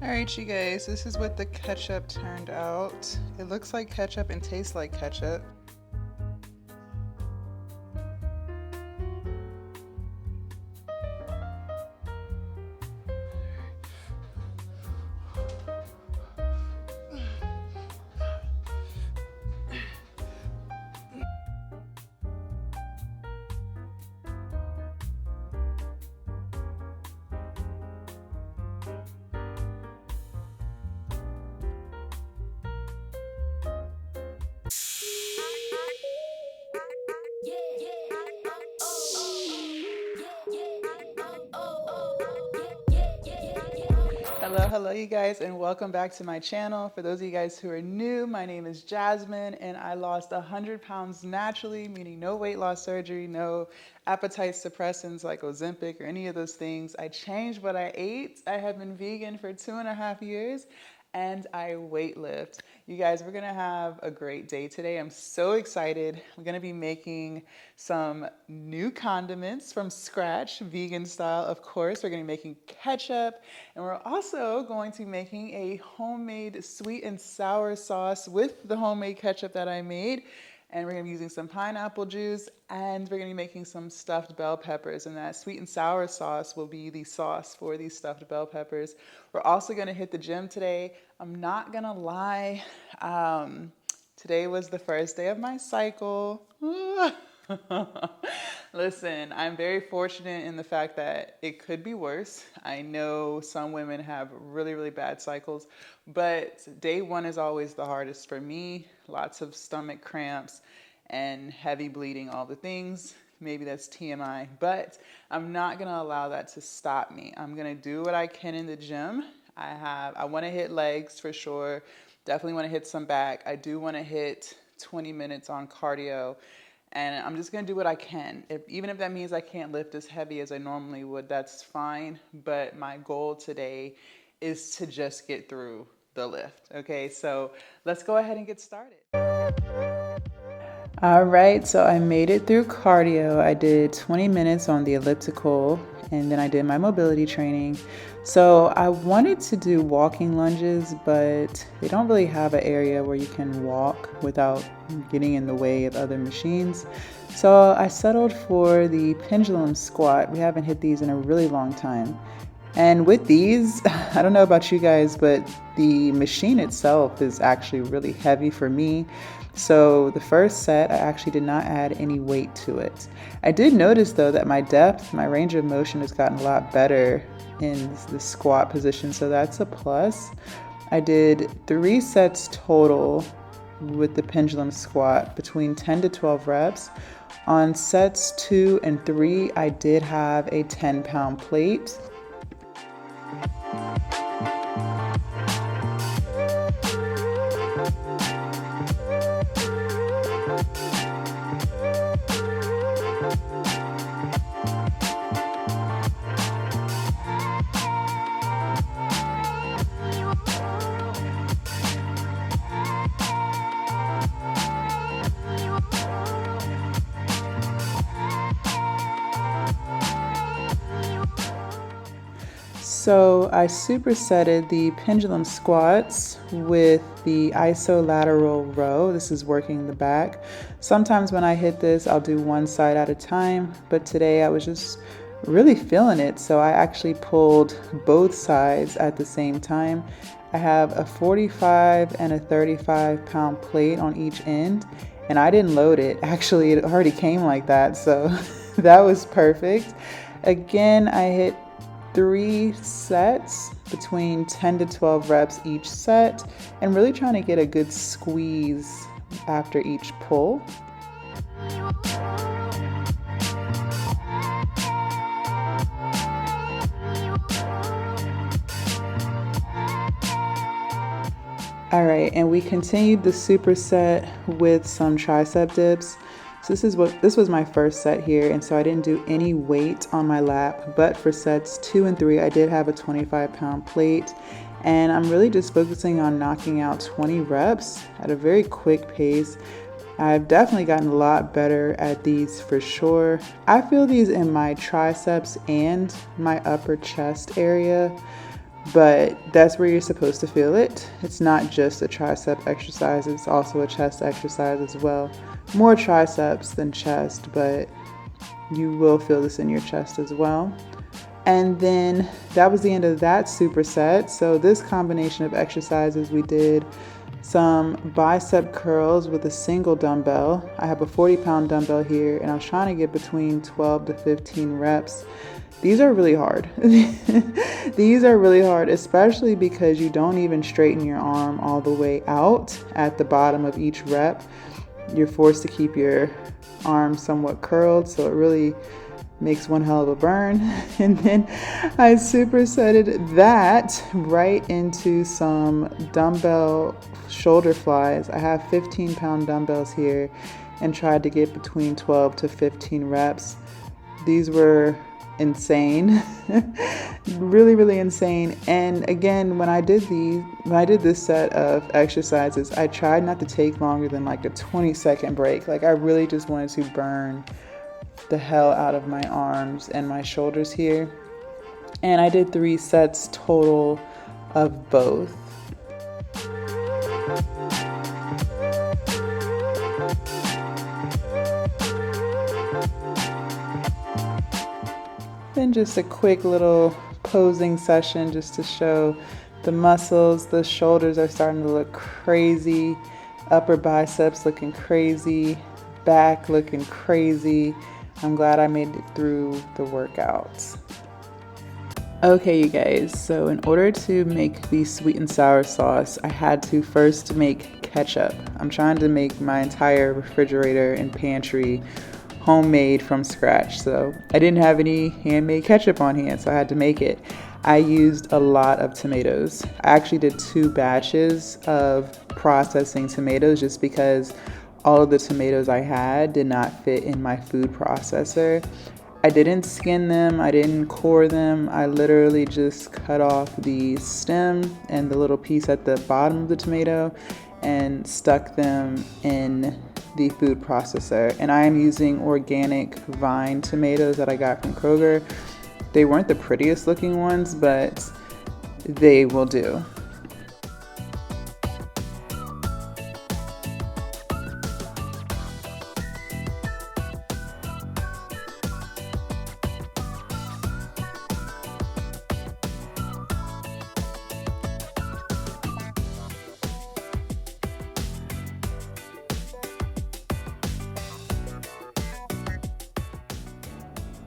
Alright, you guys, this is what the ketchup turned out. It looks like ketchup and tastes like ketchup. Hello you guys, and welcome back to my channel. For those of you guys who are new, my name is Jasmine and I lost 100 pounds naturally, meaning no weight loss surgery, no appetite suppressants like Ozempic or any of those things. I changed what I ate. I have been vegan for 2.5 years and I weight lift. You guys, we're gonna have a great day today. I'm so excited. We're gonna be making some new condiments from scratch, vegan style, of course. We're gonna be making ketchup, and we're also going to be making a homemade sweet and sour sauce with the homemade ketchup that I made. And we're gonna be using some pineapple juice, and we're gonna be making some stuffed bell peppers, and that sweet and sour sauce will be the sauce for these stuffed bell peppers. We're also gonna hit the gym today. I'm not gonna lie, today was the first day of my cycle. Listen, I'm very fortunate in the fact that it could be worse. I know some women have really, really bad cycles, but day one is always the hardest for me. Lots of stomach cramps and heavy bleeding, all the things. Maybe that's TMI, but I'm not gonna allow that to stop me. I'm gonna do what I can in the gym. I wanna hit legs for sure. Definitely wanna hit some back. I do wanna hit 20 minutes on cardio. And I'm just gonna do what I can. Even if that means I can't lift as heavy as I normally would, that's fine. But my goal today is to just get through the lift. Okay, so let's go ahead and get started. All right, so I made it through cardio. I did 20 minutes on the elliptical, and then I did my mobility training. So I wanted to do walking lunges, but they don't really have an area where you can walk without getting in the way of other machines. So I settled for the pendulum squat. We haven't hit these in a really long time. And with these, I don't know about you guys, but the machine itself is actually really heavy for me. So the first set, I actually did not add any weight to it. I did notice though that my depth, my range of motion has gotten a lot better in the squat position, so that's a plus. I did 3 sets total with the pendulum squat between 10 to 12 reps. On sets 2 and 3, I did have a 10-pound plate. So I supersetted the pendulum squats with the isolateral row. This is working the back. Sometimes when I hit this, I'll do one side at a time, but today I was just really feeling it. So I actually pulled both sides at the same time. I have a 45 and a 35-pound plate on each end, and I didn't load it. Actually, it already came like that, so that was perfect. Again, I hit 3 sets between 10 to 12 reps each set, and really trying to get a good squeeze after each pull. All right, and we continued the superset with some tricep dips. So this was my first set here, and so I didn't do any weight on my lap, but for sets 2 and 3, I did have a 25-pound plate, and I'm really just focusing on knocking out 20 reps at a very quick pace. I've definitely gotten a lot better at these for sure. I feel these in my triceps and my upper chest area, but that's where you're supposed to feel it. It's not just a tricep exercise, it's also a chest exercise as well. More triceps than chest, but you will feel this in your chest as well. And then that was the end of that superset. So this combination of exercises, we did some bicep curls with a single dumbbell. I have a 40-pound dumbbell here, and I was trying to get between 12 to 15 reps. These are really hard. These are really hard, especially because you don't even straighten your arm all the way out at the bottom of each rep. You're forced to keep your arm somewhat curled, so it really makes one hell of a burn. And then I supersetted that right into some dumbbell shoulder flies. I have 15-pound dumbbells here and tried to get between 12 to 15 reps. These were insane. Really insane. And again, when I did this set of exercises, I tried not to take longer than like a 20-second break. Like I really just wanted to burn the hell out of my arms and my shoulders here. And I did 3 sets total of both. Then just a quick little posing session just to show the muscles. The shoulders are starting to look crazy, upper biceps looking crazy, back looking crazy. I'm glad I made it through the workouts. Okay, you guys, so in order to make the sweet and sour sauce, I had to first make ketchup. I'm trying to make my entire refrigerator and pantry homemade from scratch, so I didn't have any handmade ketchup on hand, so I had to make it. I used a lot of tomatoes. I actually did 2 batches of processing tomatoes just because all of the tomatoes I had did not fit in my food processor. I didn't skin them, I didn't core them. I literally just cut off the stem and the little piece at the bottom of the tomato and stuck them in the food processor. And I am using organic vine tomatoes that I got from Kroger. They weren't the prettiest looking ones, but they will do.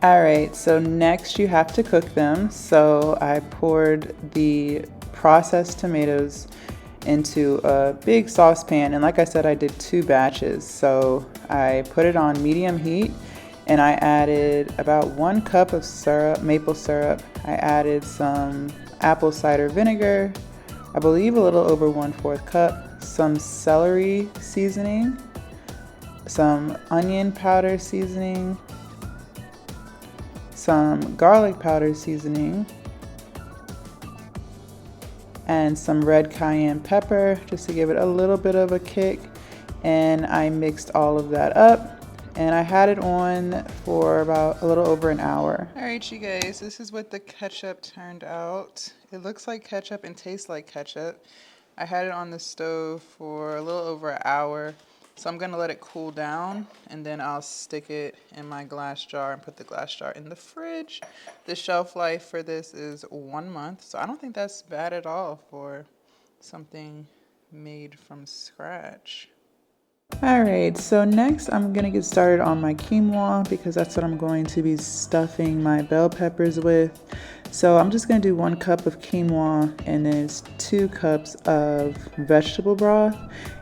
All right, so next you have to cook them. So I poured the processed tomatoes into a big saucepan, and like I said, I did 2 batches. So I put it on medium heat, and I added about 1 cup of syrup, maple syrup. I added some apple cider vinegar, I believe a little over 1/4 cup, some celery seasoning, some onion powder seasoning, some garlic powder seasoning, and some red cayenne pepper just to give it a little bit of a kick. And I mixed all of that up, and I had it on for about a little over an hour. All right, you guys, this is what the ketchup turned out. It looks like ketchup and tastes like ketchup. I had it on the stove for a little over an hour. So I'm gonna let it cool down, and then I'll stick it in my glass jar and put the glass jar in the fridge. The shelf life for this is 1 month, so I don't think that's bad at all for something made from scratch. All right, so next I'm gonna get started on my quinoa because that's what I'm going to be stuffing my bell peppers with. So I'm just gonna do 1 cup of quinoa and then 2 cups of vegetable broth.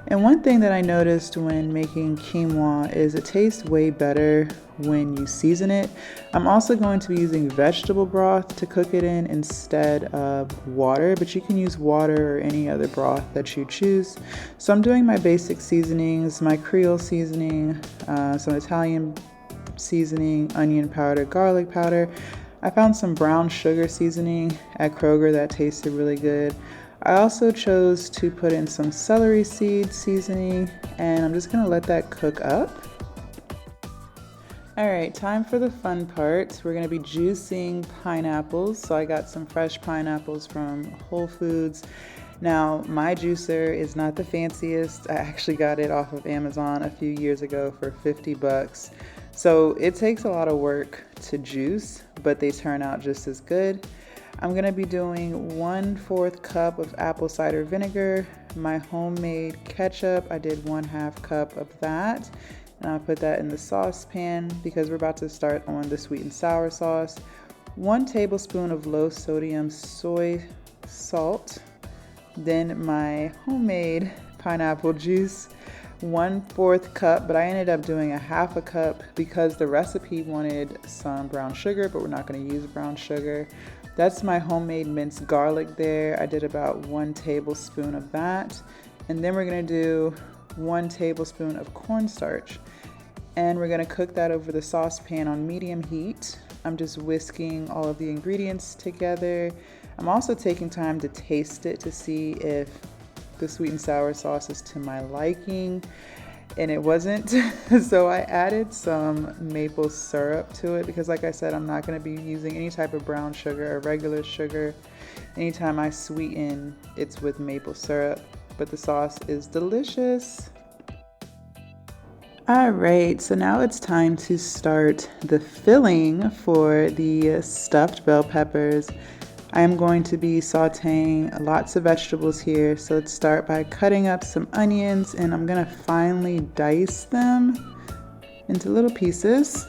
And one thing that I noticed when making quinoa is it tastes way better when you season it. I'm also going to be using vegetable broth to cook it in instead of water, but you can use water or any other broth that you choose. So I'm doing my basic seasonings, my Creole seasoning, some Italian seasoning, onion powder, garlic powder. I found some brown sugar seasoning at Kroger that tasted really good. I also chose to put in some celery seed seasoning, and I'm just gonna let that cook up. All right, time for the fun part. We're gonna be juicing pineapples. So I got some fresh pineapples from Whole Foods. Now, my juicer is not the fanciest. I actually got it off of Amazon a few years ago for 50 bucks. So it takes a lot of work to juice, but they turn out just as good. I'm gonna be doing 1/4 cup of apple cider vinegar, my homemade ketchup. I did 1/2 cup of that. And I'll put that in the saucepan because we're about to start on the sweet and sour sauce. 1 tablespoon of low sodium soy salt. Then my homemade pineapple juice, 1/4 cup, but I ended up doing 1/2 cup because the recipe wanted some brown sugar, but we're not going to use brown sugar. That's my homemade minced garlic there. I did about 1 tablespoon of that. And then we're going to do 1 tablespoon of cornstarch. And we're going to cook that over the saucepan on medium heat. I'm just whisking all of the ingredients together. I'm also taking time to taste it to see if the sweet and sour sauce is to my liking, and it wasn't. So I added some maple syrup to it because, like I said, I'm not going to be using any type of brown sugar or regular sugar. Anytime I sweeten, it's with maple syrup, but the sauce is delicious. All right, so now it's time to start the filling for the stuffed bell peppers. I am going to be sauteing lots of vegetables here. So let's start by cutting up some onions, and I'm gonna finely dice them into little pieces.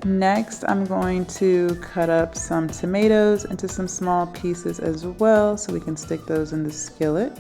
Next, I'm going to cut up some tomatoes into some small pieces as well so we can stick those in the skillet.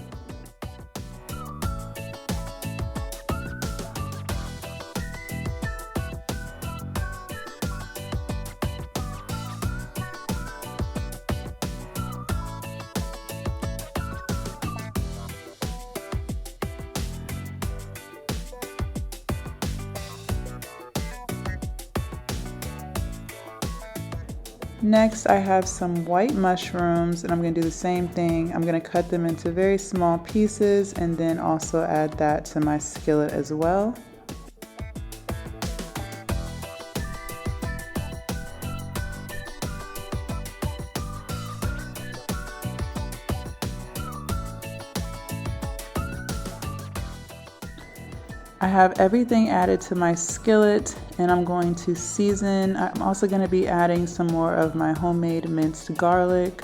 Next, I have some white mushrooms, and I'm going to do the same thing. I'm going to cut them into very small pieces and then also add that to my skillet as well. I have everything added to my skillet, and I'm going to season. I'm also going to be adding some more of my homemade minced garlic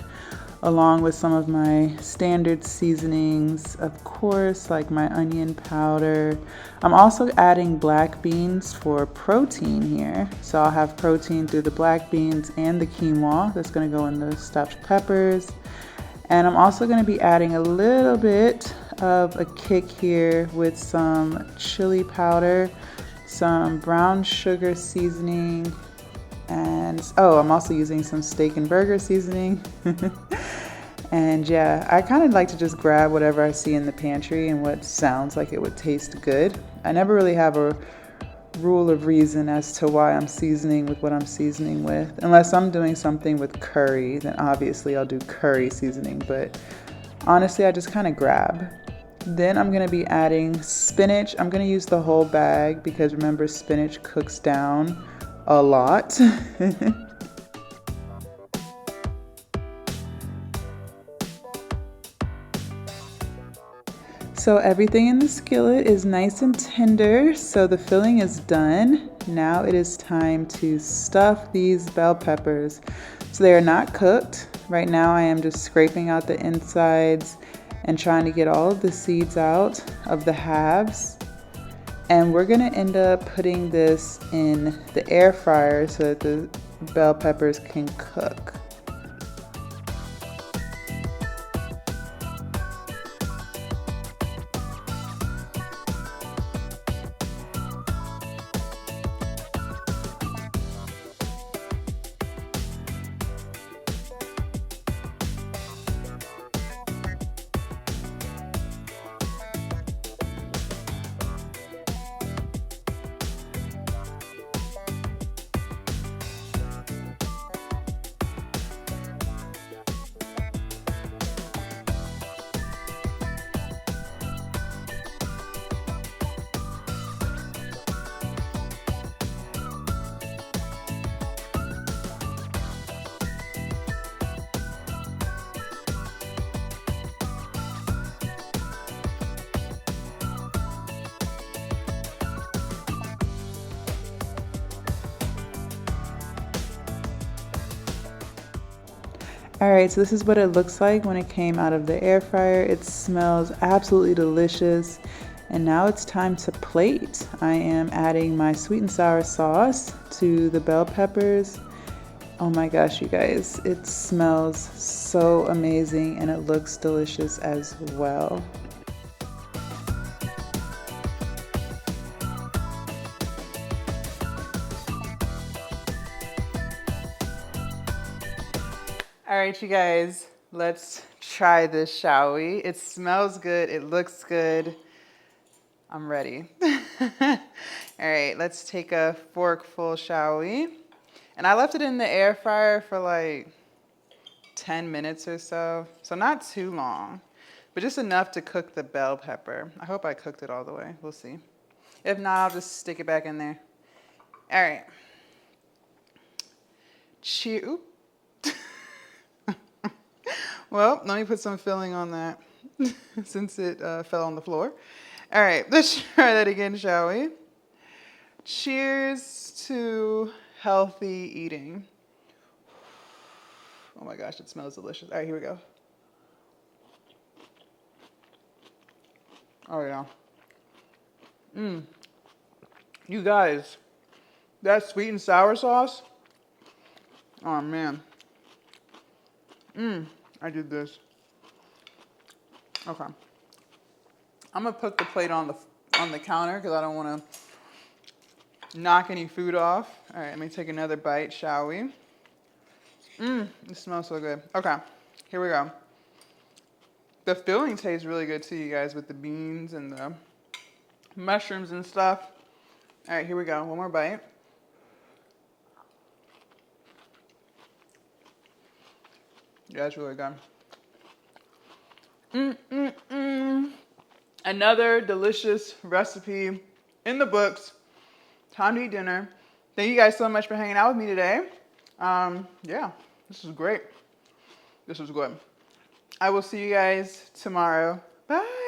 along with some of my standard seasonings, of course, like my onion powder. I'm also adding black beans for protein here. So I'll have protein through the black beans and the quinoa that's going to go in the stuffed peppers. And I'm also going to be adding a little bit of a kick here with some chili powder, some brown sugar seasoning, and I'm also using some steak and burger seasoning. And yeah, I kind of like to just grab whatever I see in the pantry and what sounds like it would taste good. I never really have a rule of reason as to why I'm seasoning with what I'm seasoning with. Unless I'm doing something with curry, then obviously I'll do curry seasoning, but honestly, I just kind of grab. Then I'm going to be adding spinach. I'm going to use the whole bag because remember, spinach cooks down a lot. So everything in the skillet is nice and tender, so the filling is done. Now it is time to stuff these bell peppers. So they are not cooked. Right now I am just scraping out the insides and trying to get all of the seeds out of the halves. And we're gonna end up putting this in the air fryer so that the bell peppers can cook. All right, so this is what it looks like when it came out of the air fryer. It smells absolutely delicious. And now it's time to plate. I am adding my sweet and sour sauce to the bell peppers. Oh my gosh, you guys, it smells so amazing and it looks delicious as well. All right, you guys, let's try this, shall we? It smells good, it looks good. I'm ready. All right, let's take a forkful, shall we? And I left it in the air fryer for like 10 minutes or so. So not too long, but just enough to cook the bell pepper. I hope I cooked it all the way. We'll see. If not, I'll just stick it back in there. All right. Cheer. Well, let me put some filling on that since it fell on the floor. All right, let's try that again, shall we? Cheers to healthy eating. Oh my gosh, it smells delicious. All right, here we go. Oh yeah. You guys, that sweet and sour sauce. Oh man. I did this. Okay. I'm gonna put the plate on the counter because I don't want to knock any food off. All right, let me take another bite, shall we? It smells so good. Okay, here we go. The filling tastes really good too, you guys, with the beans and the mushrooms and stuff. All right, here we go. One more bite. Yeah, it's really good. Another delicious recipe in the books. Time to eat dinner. Thank you guys so much for hanging out with me today. Yeah, this is great. This was good. I will see you guys tomorrow. Bye.